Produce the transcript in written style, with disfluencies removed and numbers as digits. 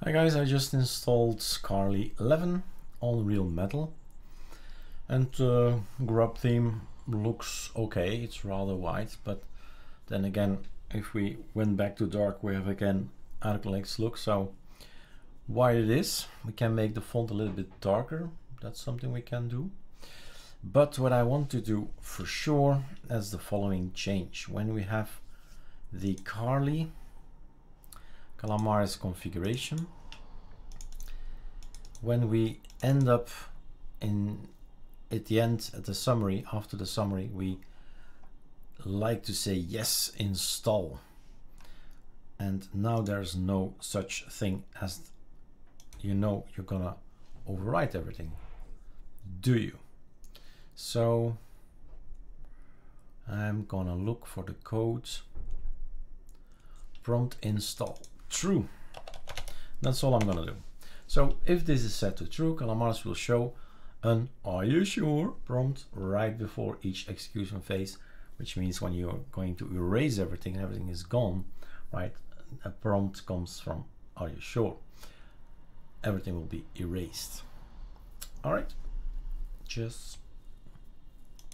Hi guys, I just installed Carli 11 on Real Metal, and grub theme looks okay. It's rather white, but then again, if we went back to dark, we have again ArcoLinux look. So while it is, we can make the font a little bit darker. That's something we can do. But what I want to do for sure is the following change. When we have the Carli Calamares configuration, when we end up at the end, at the summary, after the summary, we like to say yes, install. And now there's no such thing as, you're gonna overwrite everything, do you? So I'm gonna look for the code prompt install true. That's all I'm gonna do. So if this is set to true, Calamares will show an "Are you sure?" prompt right before each execution phase, which means when you're going to erase everything and everything is gone, right? A prompt comes from "Are you sure?" Everything will be erased. All right, cheers.